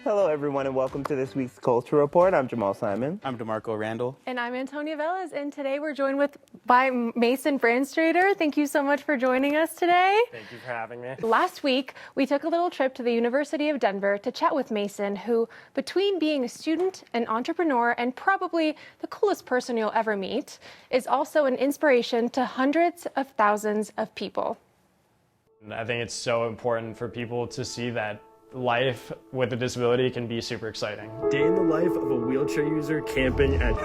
Hello, everyone, and welcome to this week's Culture Report. I'm Jamal Simon. I'm DeMarco Randall. And I'm Antonia Velez, and today we're joined by Mason Brandstrader. Thank you so much for joining us today. Thank you for having me. Last week, we took a little trip to the University of Denver to chat with Mason, who, between being a student, an entrepreneur, and probably the coolest person you'll ever meet, is also an inspiration to hundreds of thousands of people. I think it's so important for people to see that life with a disability can be super exciting. Day in the life of a wheelchair user camping at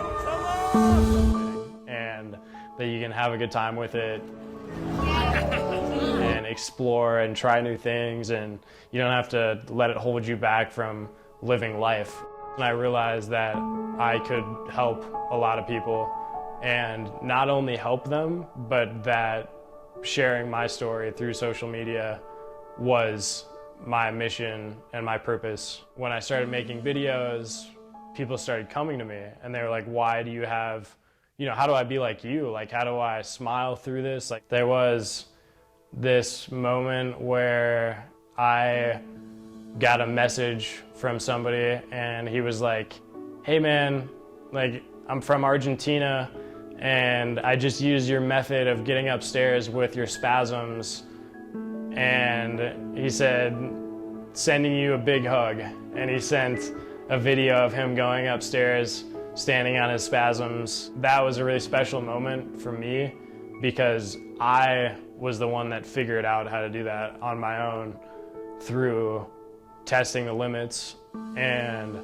and that you can have a good time with it and explore and try new things, and you don't have to let it hold you back from living life. And I realized that I could help a lot of people, and not only help them, but that sharing my story through social media was my mission and my purpose. When I started making videos, people started coming to me and they were like, why do you have, how do I be like you? Like, how do I smile through this? Like, there was this moment where I got a message from somebody and he was like, hey man, like, I'm from Argentina and I just used your method of getting upstairs with your spasms. And he said, sending you a big hug. And he sent a video of him going upstairs, standing on his spasms. That was a really special moment for me because I was the one that figured out how to do that on my own through testing the limits. And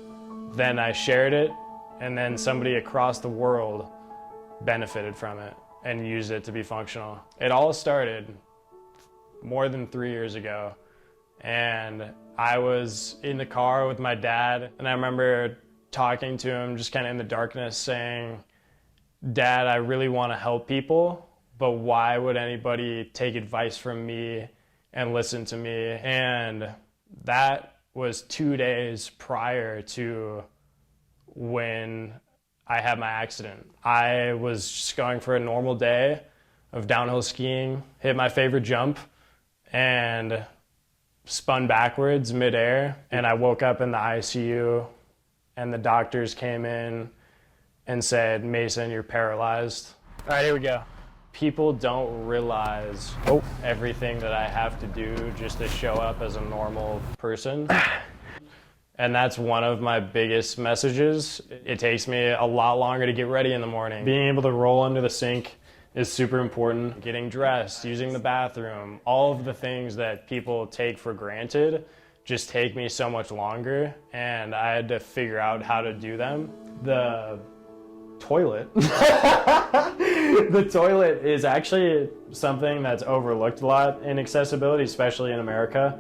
then I shared it, and then somebody across the world benefited from it and used it to be functional. It all started more than 3 years ago, and I was in the car with my dad, and I remember talking to him just kind of in the darkness saying, Dad, I really want to help people, but why would anybody take advice from me and listen to me? And that was 2 days prior to when I had my accident. I was just going for a normal day of downhill skiing, hit my favorite jump, and spun backwards midair. And I woke up in the ICU, and the doctors came in and said, Mason, you're paralyzed. All right, here we go. People don't realize everything that I have to do just to show up as a normal person. And that's one of my biggest messages. It takes me a lot longer to get ready in the morning. Being able to roll under the sink is super important. Getting dressed, using the bathroom, all of the things that people take for granted just take me so much longer, and I had to figure out how to do them. The toilet. The toilet is actually something that's overlooked a lot in accessibility, especially in America.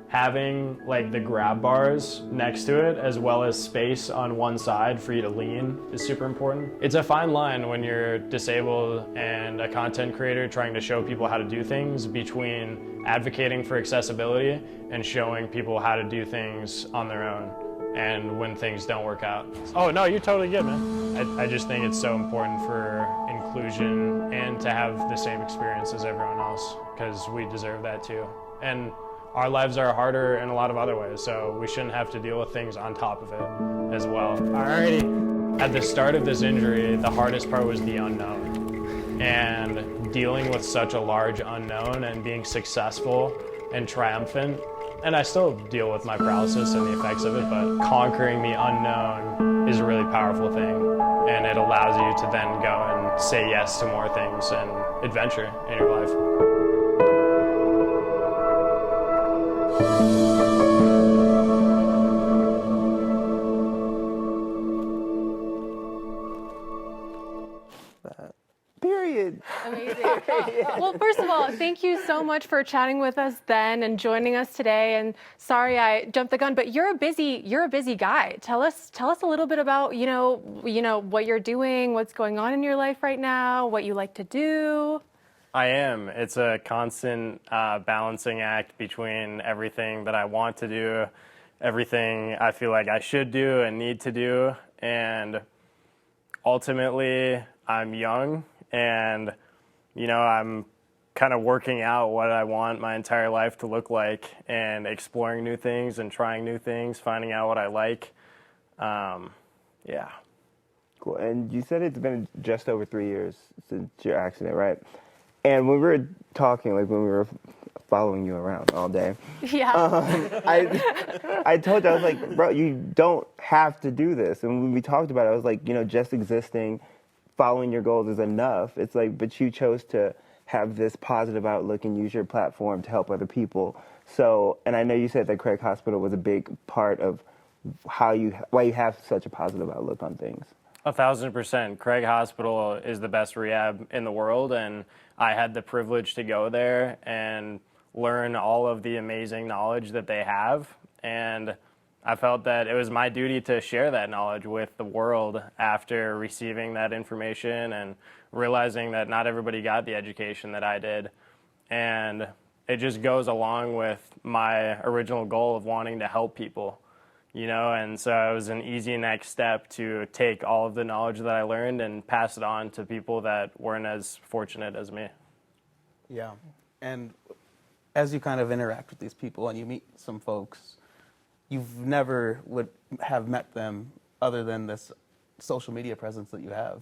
Having like the grab bars next to it as well as space on one side for you to lean is super important. It's a fine line when you're disabled and a content creator trying to show people how to do things between advocating for accessibility and showing people how to do things on their own and when things don't work out. Oh no, you're totally good, man. I just think it's so important for inclusion and to have the same experience as everyone else, because we deserve that too. And our lives are harder in a lot of other ways, so we shouldn't have to deal with things on top of it as well. Alrighty. At the start of this injury, the hardest part was the unknown. And dealing with such a large unknown and being successful and triumphant, and I still deal with my paralysis and the effects of it, but conquering the unknown is a really powerful thing. And it allows you to then go and say yes to more things and adventure in your life. Period. Amazing. Well, first of all, thank you so much for chatting with us then and joining us today. And sorry I jumped the gun, but you're a busy guy. Tell us a little bit about what you're doing, what's going on in your life right now, what you like to do. I am. It's a constant balancing act between everything that I want to do, everything I feel like I should do and need to do, and ultimately I'm young and I'm kind of working out what I want my entire life to look like and exploring new things and trying new things, finding out what I like. Yeah. Cool. And you said it's been just over 3 years since your accident, right? And when we were talking, like when we were following you around all day, Yeah. I told you, I was like, bro, you don't have to do this. And when we talked about it, I was like, just existing, following your goals is enough. It's like, but you chose to have this positive outlook and use your platform to help other people. So, and I know you said that Craig Hospital was a big part of why you have such a positive outlook on things. 1,000%. Craig Hospital is the best rehab in the world, and I had the privilege to go there and learn all of the amazing knowledge that they have. And I felt that it was my duty to share that knowledge with the world after receiving that information and realizing that not everybody got the education that I did. And it just goes along with my original goal of wanting to help people. And so it was an easy next step to take all of the knowledge that I learned and pass it on to people that weren't as fortunate as me. Yeah. And as you kind of interact with these people and you meet some folks, you've never would have met them other than this social media presence that you have.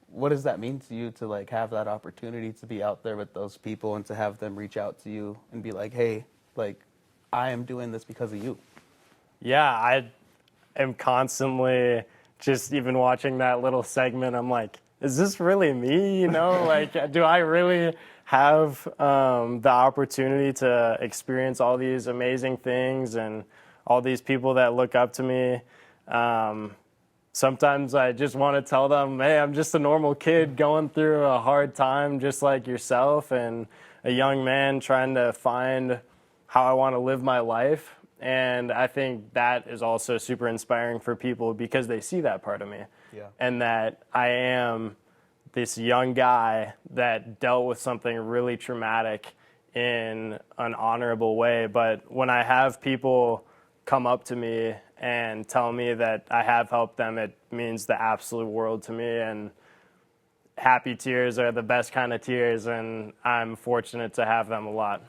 What does that mean to you to like have that opportunity to be out there with those people and to have them reach out to you and be like, hey, like, I am doing this because of you? Yeah, I am constantly just even watching that little segment. I'm like, is this really me? Like, do I really have the opportunity to experience all these amazing things and all these people that look up to me? Sometimes I just want to tell them, hey, I'm just a normal kid going through a hard time just like yourself, and a young man trying to find how I want to live my life. And I think that is also super inspiring for people because they see that part of me. Yeah. And that I am this young guy that dealt with something really traumatic in an honorable way. But when I have people come up to me and tell me that I have helped them, it means the absolute world to me. And happy tears are the best kind of tears, and I'm fortunate to have them a lot.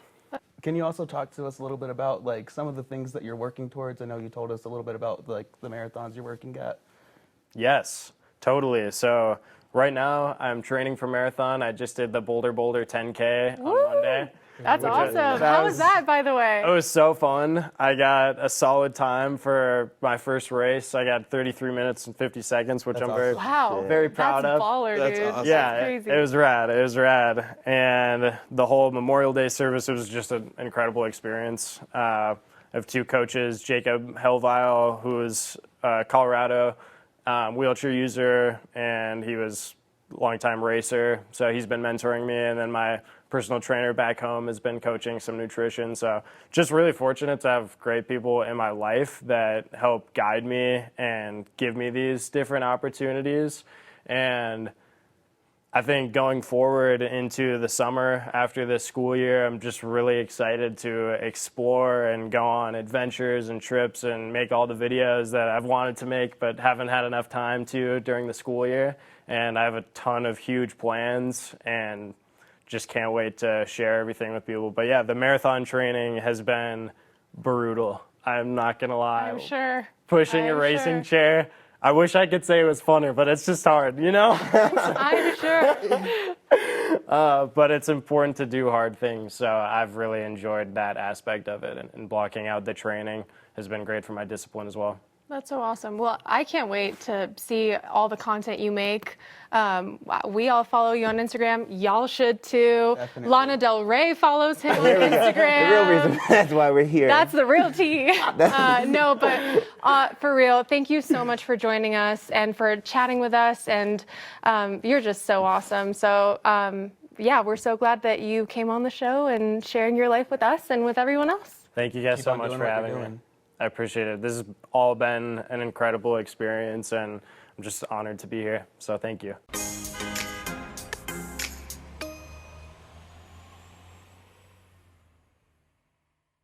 Can you also talk to us a little bit about like some of the things that you're working towards? I know you told us a little bit about like the marathons you're working at. Yes, totally. So right now I'm training for marathon. I just did the Boulder 10K on Monday. That's awesome. How was that, by the way? It was so fun. I got a solid time for my first race. I got 33 minutes and 50 seconds, which That's I'm very, Wow. very proud That's of. baller, That's dude. awesome. Yeah, That's crazy. it was rad. It was rad. And the whole Memorial Day service, it was just an incredible experience. I have two coaches, Jacob Helvile, who is Colorado wheelchair user, and he was a longtime racer. So he's been mentoring me. And then my personal trainer back home has been coaching some nutrition. So just really fortunate to have great people in my life that help guide me and give me these different opportunities. And I think going forward into the summer after this school year, I'm just really excited to explore and go on adventures and trips and make all the videos that I've wanted to make but haven't had enough time to during the school year. And I have a ton of huge plans and just can't wait to share everything with people. But yeah, the marathon training has been brutal. I'm not going to lie. I'm sure. Pushing a racing chair. I wish I could say it was funner, but it's just hard, I'm sure. But it's important to do hard things. So I've really enjoyed that aspect of it. And blocking out the training has been great for my discipline as well. That's so awesome. Well, I can't wait to see all the content you make. We all follow you on Instagram. Y'all should too. Definitely. Lana Del Rey follows him on Instagram. The real reason that's why we're here. That's the real tea. No, but for real, thank you so much for joining us and for chatting with us. And you're just so awesome. So yeah, we're so glad that you came on the show and sharing your life with us and with everyone else. Thank you guys Keep so on much doing for what you're having me. doing. I appreciate it. This has all been an incredible experience, and I'm just honored to be here. So thank you.